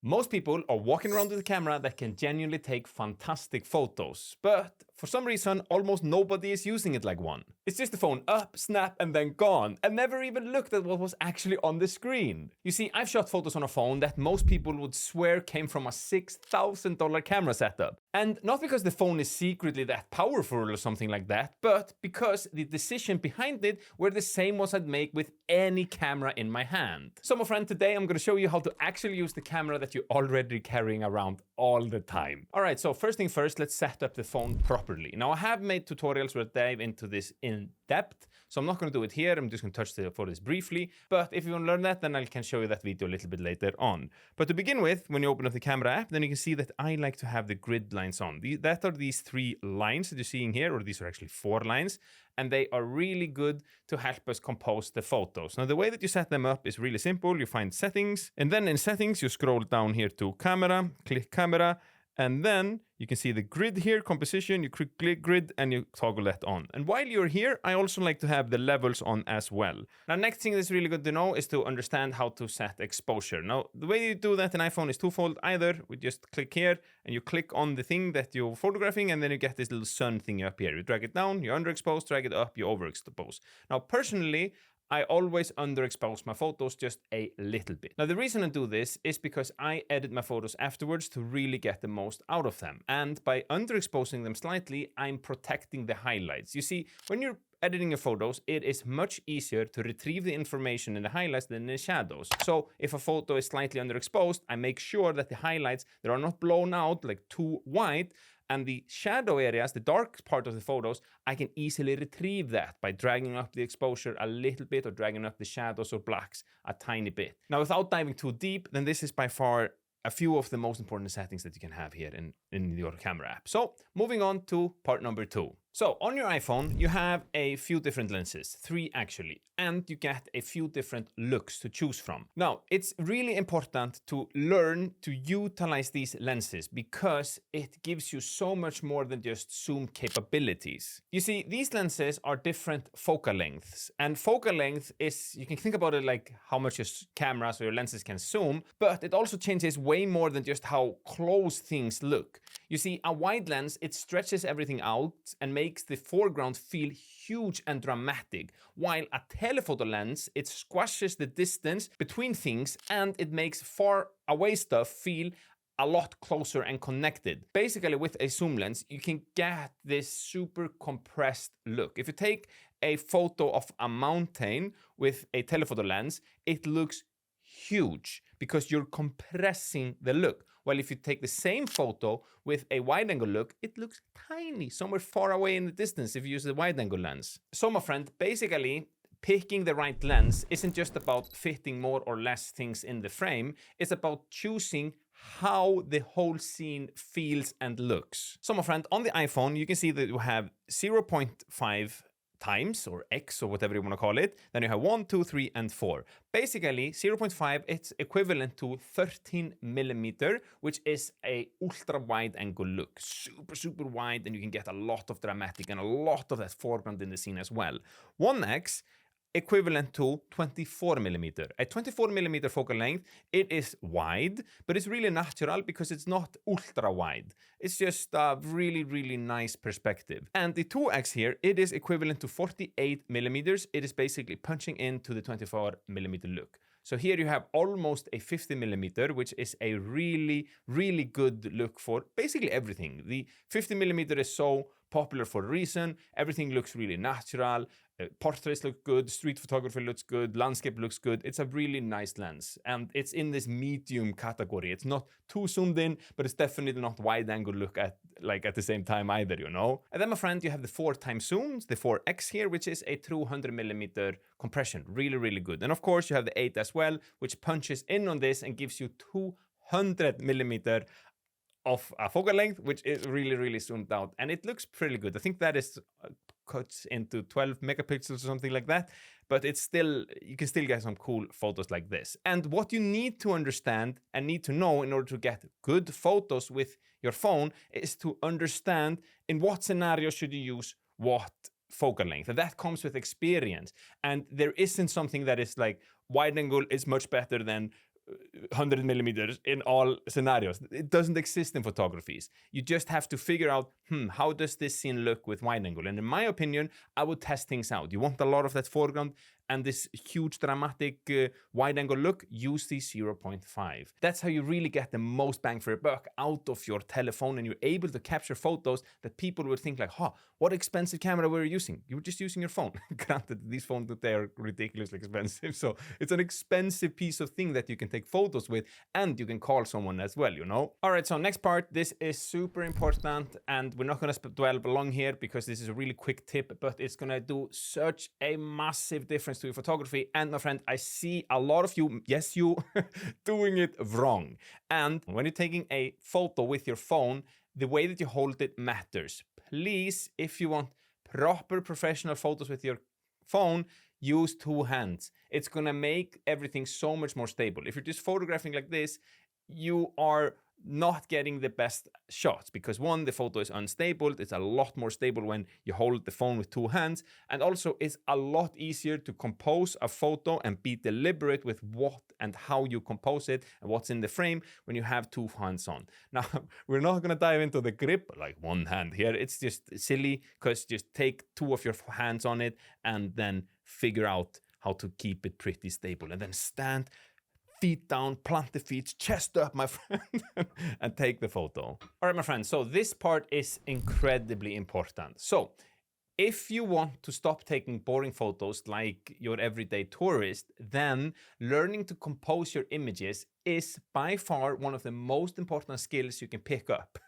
Most people are walking around with a camera that can genuinely take fantastic photos, but for some reason, almost nobody is using it like one. It's just the phone up, snap, and then gone, and never even looked at what was actually on the screen. You see, I've shot photos on a phone that most people would swear came from a $6,000 camera setup. And not because the phone is secretly that powerful or something like that, but because the decision behind it were the same ones I'd make with any camera in my hand. So my friend, today I'm going to show you how to actually use the camera that you're already carrying around all the time. Alright, so first thing first, let's set up the phone properly. Now I have made tutorials where I dive into this in depth, so I'm not going to do it here. I'm just going to touch the photos briefly, but if you want to learn that, then I can show you that video a little bit later on. But to begin with, when you open up the camera app, then you can see that I like to have the grid lines on. That are these 3 lines that you're seeing here, or these are actually 4 lines, and they are really good to help us compose the photos. Now the way that you set them up is really simple. You find settings, and then in settings you scroll down here to camera, click camera, and then you can see the grid here, composition, you click grid and you toggle that on. And while you're here, I also like to have the levels on as well. Now, next thing that's really good to know is to understand how to set exposure. Now, the way you do that in iPhone is twofold. Either we just click here and you click on the thing that you're photographing, and then you get this little sun thing up here. You drag it down, you underexpose, drag it up, you overexpose. Now, personally, I always underexpose my photos just a little bit. Now, the reason I do this is because I edit my photos afterwards to really get the most out of them. And by underexposing them slightly, I'm protecting the highlights. You see, when you're editing your photos, it is much easier to retrieve the information in the highlights than in the shadows. So if a photo is slightly underexposed, I make sure that the highlights, they are not blown out like too white, and the shadow areas, the dark part of the photos, I can easily retrieve that by dragging up the exposure a little bit or dragging up the shadows or blacks a tiny bit. Now, without diving too deep, then this is by far a few of the most important settings that you can have here in your camera app. So moving on to part number 2. So on your iPhone, you have a few different lenses, 3 actually, and you get a few different looks to choose from. Now, it's really important to learn to utilize these lenses because it gives you so much more than just zoom capabilities. You see, these lenses are different focal lengths, and focal length is, you can think about it like how much your cameras or your lenses can zoom, but it also changes way more than just how close things look. You see, a wide lens, it stretches everything out and makes the foreground feel huge and dramatic, while a telephoto lens, it squashes the distance between things and it makes far away stuff feel a lot closer and connected. Basically, with a zoom lens, you can get this super compressed look. If you take a photo of a mountain with a telephoto lens, it looks huge because you're compressing the look. While if you take the same photo with a wide-angle look, it looks tiny, somewhere far away in the distance if you use the wide-angle lens. So my friend, basically, picking the right lens isn't just about fitting more or less things in the frame, it's about choosing how the whole scene feels and looks. So my friend, on the iPhone, you can see that you have 0.5 times, or X, or whatever you want to call it. Then you have 1, 2, 3, and 4. Basically, 0.5, it's equivalent to 13 millimeter, which is a ultra wide angle look. Super, super wide, and you can get a lot of dramatic and a lot of that foreground in the scene as well. 1X, equivalent to 24 millimeter. At 24 millimeter focal length, it is wide, but it's really natural because it's not ultra wide. It's just a really, really nice perspective. And the 2X here, it is equivalent to 48 millimeters. It is basically punching into the 24 millimeter look. So here you have almost a 50 millimeter, which is a really, really good look for basically everything. The 50 millimeter is so popular for a reason. Everything looks really natural. Portraits look good, street photography looks good, landscape looks good. It's a really nice lens, and it's in this medium category. It's not too zoomed in, but it's definitely not wide angle look at the same time either, you know. And then, my friend, you have the 4 times zooms, the 4X here, which is a 200 millimeter compression. Really, really good. And of course, you have the 8 as well, which punches in on this and gives you 200 millimeter of a focal length, which is really, really zoomed out. And it looks pretty good. I think that is cuts into 12 megapixels or something like that. But it's still, you can still get some cool photos like this. And what you need to understand and need to know in order to get good photos with your phone is to understand in what scenario should you use what focal length. And that comes with experience. And there isn't something that is like wide angle is much better than 100 millimeters in all scenarios. It doesn't exist in photographies. You just have to figure out, how does this scene look with wide angle? And in my opinion, I would test things out. You want a lot of that foreground and this huge dramatic wide angle look, use the 0.5. That's how you really get the most bang for your buck out of your telephone, and you're able to capture photos that people would think like, what expensive camera were you using? You were just using your phone. Granted, these phones today are ridiculously expensive, so it's an expensive piece of thing that you can take photos with, and you can call someone as well, you know? All right, so next part, this is super important, and we're not gonna dwell long here because this is a really quick tip, but it's gonna do such a massive difference to your photography. And my friend, I see a lot of you, yes, you, doing it wrong. And when you're taking a photo with your phone, the way that you hold it matters. Please, if you want proper professional photos with your phone, use two hands. It's gonna make everything so much more stable. If you're just photographing like this, you are not getting the best shots because one, the photo is unstable. It's a lot more stable when you hold the phone with two hands, and also it's a lot easier to compose a photo and be deliberate with what and how you compose it and what's in the frame when you have two hands on. Now, we're not going to dive into the grip like one hand here. It's just silly because just take two of your hands on it and then figure out how to keep it pretty stable, and then stand feet down, plant the feet, chest up, my friend, and take the photo. All right, my friend, so this part is incredibly important. So if you want to stop taking boring photos like your everyday tourist, then learning to compose your images is by far one of the most important skills you can pick up.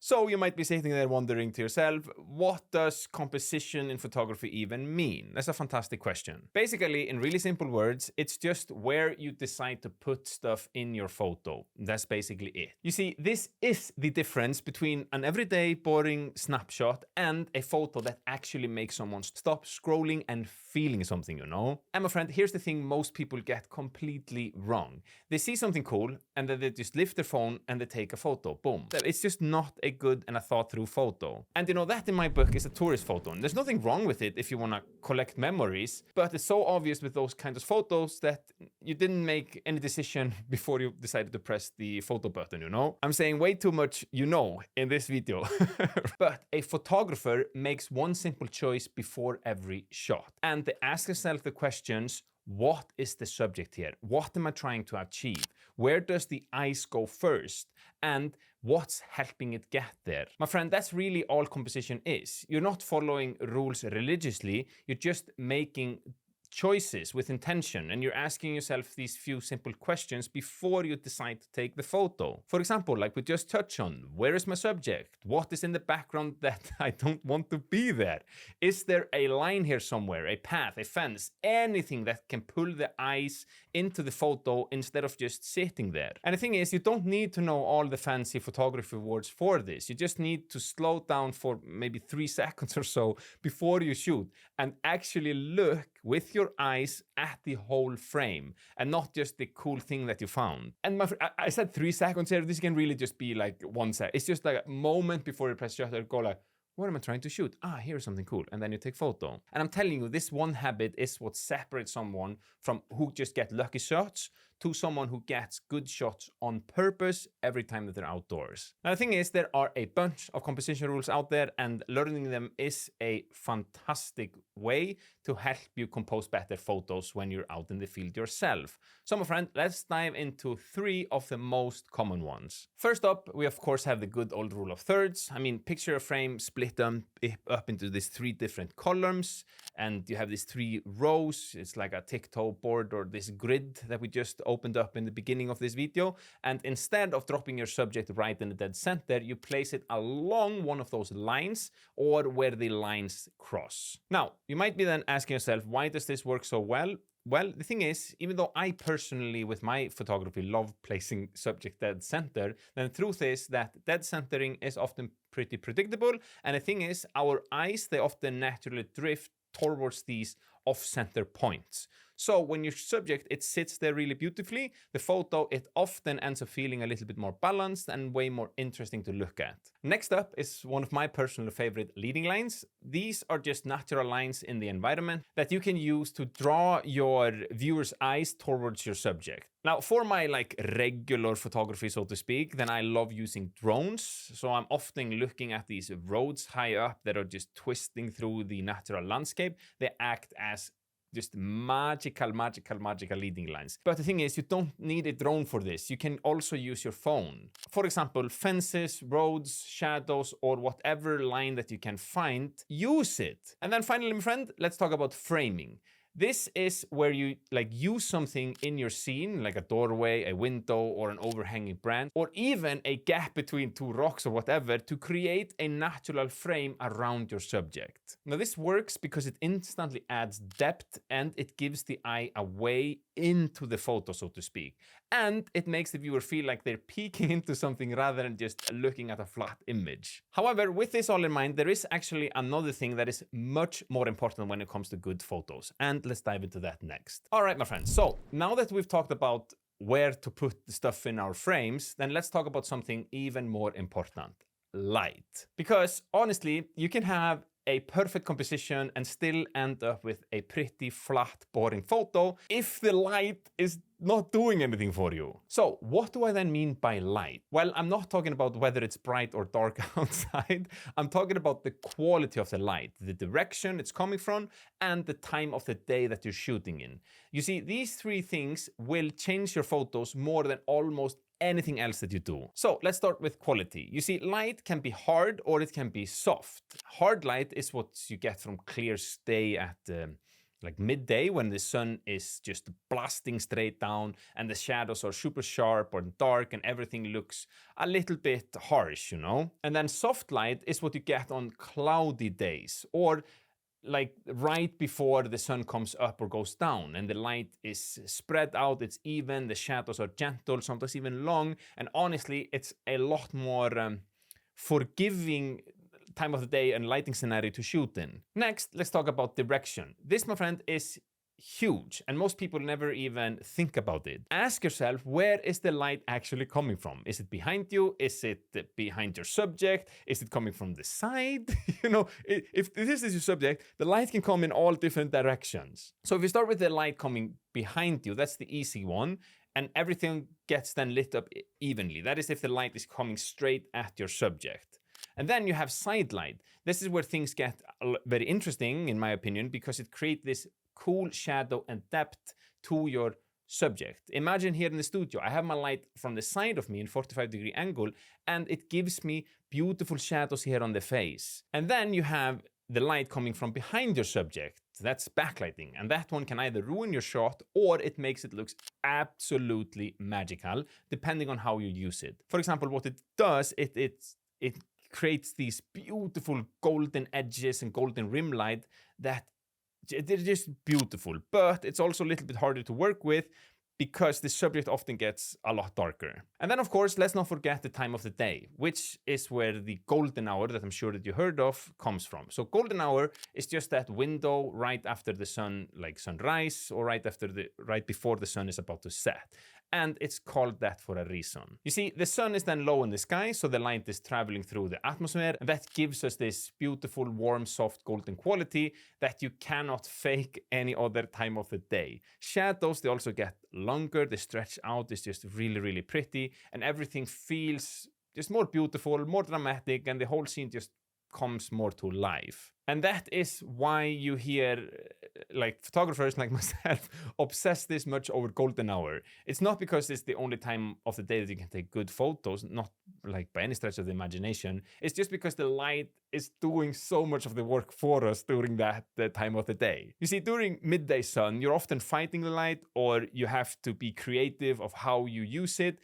So you might be sitting there wondering to yourself, what does composition in photography even mean? That's a fantastic question. Basically, in really simple words, it's just where you decide to put stuff in your photo. That's basically it. You see, this is the difference between an everyday boring snapshot and a photo that actually makes someone stop scrolling and feeling something, you know? And my friend, here's the thing most people get completely wrong. They see something cool and then they just lift their phone and they take a photo. Boom. It's just not a good and a thought through photo. And you know, that in my book is a tourist photo, and there's nothing wrong with it if you want to collect memories, but it's so obvious with those kinds of photos that you didn't make any decision before you decided to press the photo button, you know? I'm saying way too much in this video. But a photographer makes one simple choice before every shot, and they ask themselves the questions: what is the subject here? What am I trying to achieve? Where does the eyes go first? And what's helping it get there? My friend, that's really all composition is. You're not following rules religiously. You're just making choices with intention, and you're asking yourself these few simple questions before you decide to take the photo. For example, like we just touched on, where is my subject? What is in the background that I don't want to be there? Is there a line here somewhere, a path, a fence, anything that can pull the eyes into the photo instead of just sitting there? And the thing is, you don't need to know all the fancy photography words for this. You just need to slow down for maybe 3 seconds or so before you shoot and actually look with your eyes at the whole frame and not just the cool thing that you found. And I said 3 seconds here. This can really just be like 1 sec. It's just like a moment before you press shutter, go like, what am I trying to shoot? Here's something cool. And then you take photo. And I'm telling you, this one habit is what separates someone from who just get lucky shots to someone who gets good shots on purpose every time that they're outdoors. Now, the thing is, there are a bunch of composition rules out there, and learning them is a fantastic way to help you compose better photos when you're out in the field yourself. So, my friend, let's dive into 3 of the most common ones. First up, we of course have the good old rule of thirds. I mean, picture a frame, split them up into these 3 different columns, and you have these 3 rows. It's like a tic-tac board or this grid that we just opened up in the beginning of this video. And instead of dropping your subject right in the dead center, you place it along one of those lines or where the lines cross. Now, you might be then asking yourself, why does this work so well? Well, the thing is, even though I personally, with my photography, love placing subject dead center, then the truth is that dead centering is often pretty predictable. And the thing is, our eyes, they often naturally drift towards these off-center points. So when your subject, it sits there really beautifully, the photo, it often ends up feeling a little bit more balanced and way more interesting to look at. Next up is one of my personal favorite leading lines. These are just natural lines in the environment that you can use to draw your viewer's eyes towards your subject. Now, for my regular photography, so to speak, then I love using drones. So I'm often looking at these roads high up that are just twisting through the natural landscape. They act as just magical leading lines. But the thing is, you don't need a drone for this. You can also use your phone. For example, fences, roads, shadows, or whatever line that you can find, use it. And then finally, my friend, let's talk about framing. This is where you use something in your scene, like a doorway, a window, or an overhanging branch, or even a gap between two rocks or whatever, to create a natural frame around your subject. Now this works because it instantly adds depth and it gives the eye a way into the photo, so to speak. And it makes the viewer feel like they're peeking into something rather than just looking at a flat image. However, with this all in mind, there is actually another thing that is much more important when it comes to good photos. And let's dive into that next. All right, my friends. So now that we've talked about where to put the stuff in our frames, then let's talk about something even more important: light. Because honestly, you can have a perfect composition and still end up with a pretty flat, boring photo if the light is not doing anything for you. So what do I then mean by light? Well, I'm not talking about whether it's bright or dark outside. I'm talking about the quality of the light, the direction it's coming from, and the time of the day that you're shooting in. You see, these three things will change your photos more than almost anything else that you do. So let's start with quality. You see, light can be hard or it can be soft. Hard light is what you get from clear day at midday, when the sun is just blasting straight down and the shadows are super sharp or dark and everything looks a little bit harsh, you know? And then soft light is what you get on cloudy days, or right before the sun comes up or goes down, and the light is spread out, it's even, the shadows are gentle, sometimes even long, and honestly, it's a lot more forgiving time of the day and lighting scenario to shoot in. Next, let's talk about direction. This, my friend, is huge, and most people never even think about it. Ask yourself, where is the light actually coming from? Is it behind you? Is it behind your subject? Is it coming from the side? You know, if this is your subject, the light can come in all different directions. So if you start with the light coming behind you, that's the easy one, and everything gets then lit up evenly. That is if the light is coming straight at your subject. And then you have side light. This is where things get very interesting, in my opinion, because it creates this cool shadow and depth to your subject. Imagine here in the studio, I have my light from the side of me in 45-degree angle, and it gives me beautiful shadows here on the face. And then you have the light coming from behind your subject. That's backlighting, and that one can either ruin your shot or it makes it look absolutely magical, depending on how you use it. For example, what it does, it creates these beautiful golden edges and golden rim light that they're just beautiful, but it's also a little bit harder to work with because the subject often gets a lot darker. And then, of course, let's not forget the time of the day, which is where the golden hour that I'm sure that you heard of comes from. So golden hour is just that window right after the sun, like sunrise, or right before the sun is about to set. And it's called that for a reason. You see, the sun is then low in the sky, so the light is traveling through the atmosphere, and that gives us this beautiful, warm, soft, golden quality that you cannot fake any other time of the day. Shadows, they also get longer, they stretch out, it's just really, really pretty, and everything feels just more beautiful, more dramatic, and the whole scene just comes more to life. And that is why you hear photographers like myself obsess this much over golden hour. It's not because it's the only time of the day that you can take good photos, not by any stretch of the imagination. It's just because the light is doing so much of the work for us during that time of the day. You see, during midday sun, you're often fighting the light, or you have to be creative of how you use it.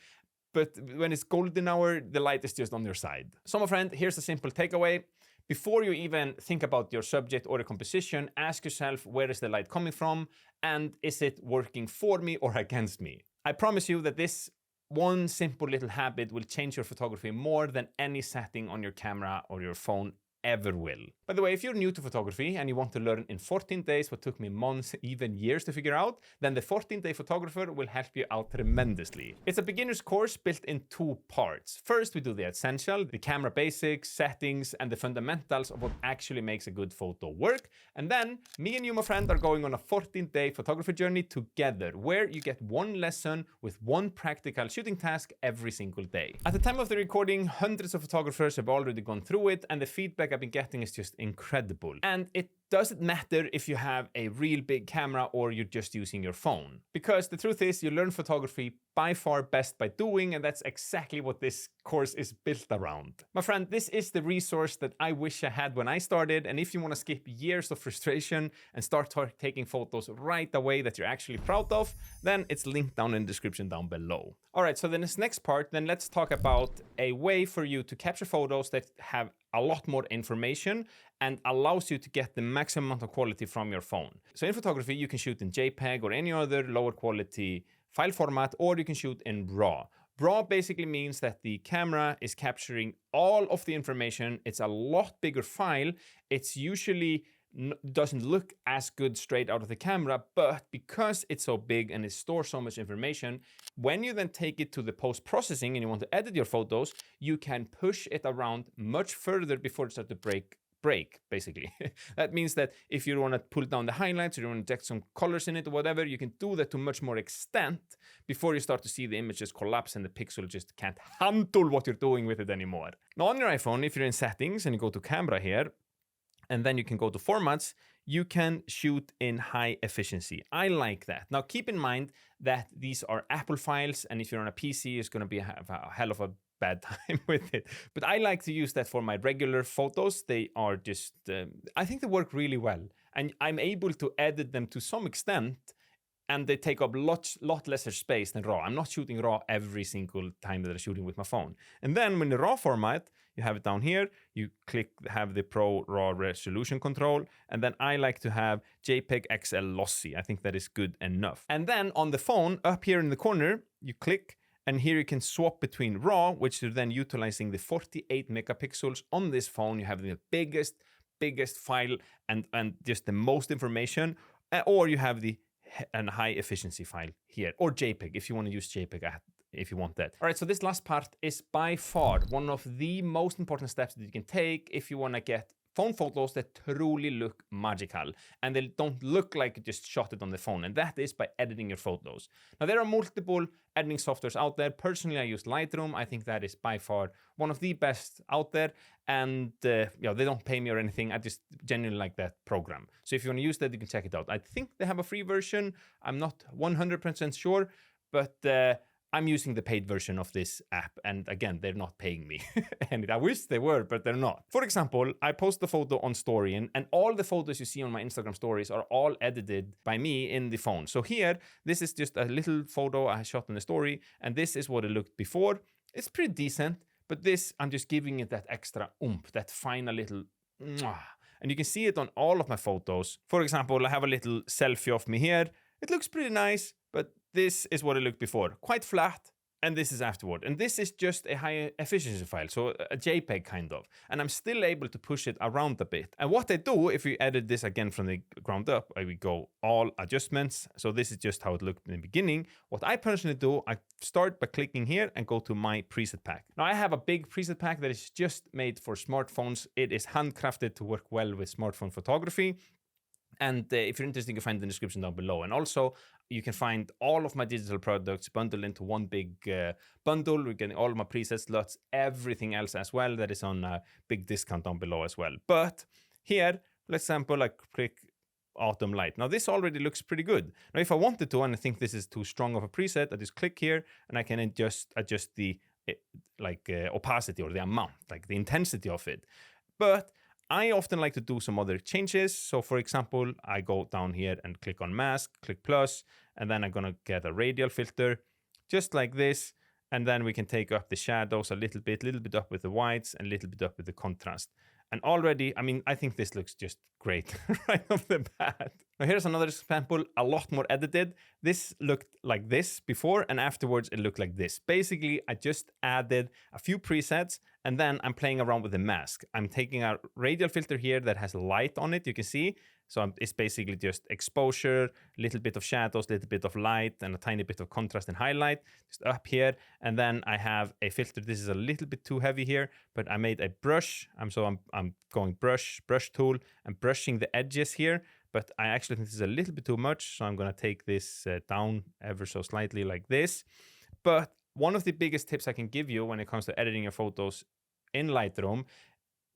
But when it's golden hour, the light is just on your side. So my friend, here's a simple takeaway. Before you even think about your subject or the composition, ask yourself, where is the light coming from? And is it working for me or against me? I promise you that this one simple little habit will change your photography more than any setting on your camera or your phone ever will. By the way, if you're new to photography and you want to learn in 14 days what took me months, even years to figure out, then the 14-day photographer will help you out tremendously. It's a beginner's course built in 2 parts. First, we do the essential, the camera basics, settings, and the fundamentals of what actually makes a good photo work. And then me and you, my friend, are going on a 14-day photography journey together, where you get 1 lesson with 1 practical shooting task every single day. At the time of the recording, hundreds of photographers have already gone through it, and the feedback I've been getting is just incredible. And it doesn't matter if you have a real big camera or you're just using your phone. Because the truth is, you learn photography by far best by doing, and that's exactly what this course is built around. My friend, this is the resource that I wish I had when I started, and if you want to skip years of frustration and start taking photos right away that you're actually proud of, then it's linked down in the description down below. Alright, so then this next part, then let's talk about a way for you to capture photos that have a lot more information and allows you to get the maximum amount of quality from your phone. So in photography, you can shoot in JPEG or any other lower quality file format, or you can shoot in RAW. RAW basically means that the camera is capturing all of the information. It's a lot bigger file. It's usually doesn't look as good straight out of the camera, but because it's so big and it stores so much information, when you then take it to the post-processing and you want to edit your photos, you can push it around much further before it starts to break basically. That means that if you want to pull down the highlights or you want to inject some colors in it or whatever, you can do that to much more extent before you start to see the images collapse and the pixel just can't handle what you're doing with it anymore. Now on your iPhone, if you're in settings and you go to camera here, and then you can go to formats, you can shoot in high efficiency. I like that. Now keep in mind that these are Apple files, and if you're on a PC, it's going to have a hell of a bad time with it. But I like to use that for my regular photos. They are just, I think they work really well. And I'm able to edit them to some extent, and they take up lot lesser space than RAW. I'm not shooting RAW every single time that I'm shooting with my phone. And then when the RAW format, you have it down here, you have the Pro RAW resolution control, and then I like to have JPEG XL lossy. I think that is good enough. And then on the phone, up here in the corner, you click, and here you can swap between RAW, which you're then utilizing the 48 megapixels on this phone. You have the biggest file and just the most information, or you have the high efficiency file here, or JPEG if you want to use JPEG if you want that. All right, so this last part is by far one of the most important steps that you can take if you want to get phone photos that truly look magical and they don't look like you just shot it on the phone, and that is by editing your photos. Now there are multiple editing softwares out there. Personally, I use Lightroom. I think that is by far one of the best out there, and they don't pay me or anything. I just genuinely like that program. So if you want to use that, you can check it out. I think they have a free version. I'm not 100% sure, but I'm using the paid version of this app, and again, they're not paying me. And I wish they were, but they're not. For example, I post a photo on story, and all the photos you see on my Instagram stories are all edited by me in the phone. So here, this is just a little photo I shot in the story, and this is what it looked before. It's pretty decent, but this, I'm just giving it that extra oomph, that final little mwah. And you can see it on all of my photos. For example, I have a little selfie of me here. It looks pretty nice, but this is what it looked before. Quite flat, and this is afterward. And this is just a high efficiency file, so a JPEG kind of. And I'm still able to push it around a bit. And what I do, if we edit this again from the ground up, I will go all adjustments. So this is just how it looked in the beginning. What I personally do, I start by clicking here and go to my preset pack. Now I have a big preset pack that is just made for smartphones. It is handcrafted to work well with smartphone photography. And if you're interested, you can find the description down below. And also, you can find all of my digital products bundled into one big bundle. We're getting all of my presets, slots, everything else as well. That is on a big discount down below as well. But here, for example, I click autumn light. Now, this already looks pretty good. Now, if I wanted to, and I think this is too strong of a preset, I just click here, and I can adjust the opacity or the amount, like the intensity of it. But I often like to do some other changes. So for example, I go down here and click on mask, click plus, and then I'm gonna get a radial filter, just like this. And then we can take up the shadows a little bit up with the whites and a little bit up with the contrast. And already, I mean, I think this looks just great right off the bat. Now here's another example, a lot more edited. This looked like this before, and afterwards it looked like this. Basically, I just added a few presets, and then I'm playing around with the mask. I'm taking a radial filter here that has light on it, you can see. So it's basically just exposure, a little bit of shadows, a little bit of light, and a tiny bit of contrast and highlight just up here. And then I have a filter. This is a little bit too heavy here, but I made a brush. I'm going brush tool and brushing the edges here. But I actually think this is a little bit too much. So I'm going to take this down ever so slightly like this. But one of the biggest tips I can give you when it comes to editing your photos in Lightroom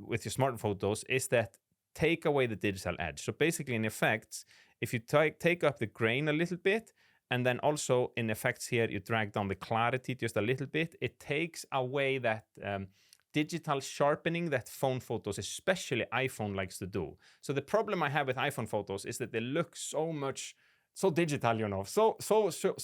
with your smart photos is that take away the digital edge. So basically in effects, if you take up the grain a little bit, and then also in effects here, you drag down the clarity just a little bit, it takes away that digital sharpening that phone photos, especially iPhone, likes to do. So the problem I have with iPhone photos is that they look so digital, you know, so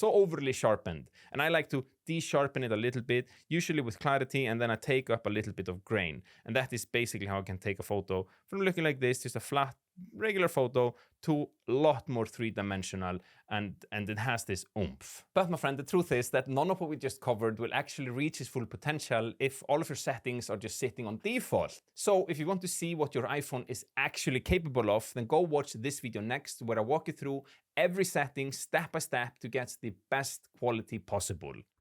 overly sharpened. And I like to de-sharpen it a little bit, usually with clarity, and then I take up a little bit of grain. And that is basically how I can take a photo from looking like this, just a flat, regular photo, to a lot more three-dimensional, and it has this oomph. But my friend, the truth is that none of what we just covered will actually reach its full potential if all of your settings are just sitting on default. So if you want to see what your iPhone is actually capable of, then go watch this video next, where I walk you through every setting step by step to get the best quality possible.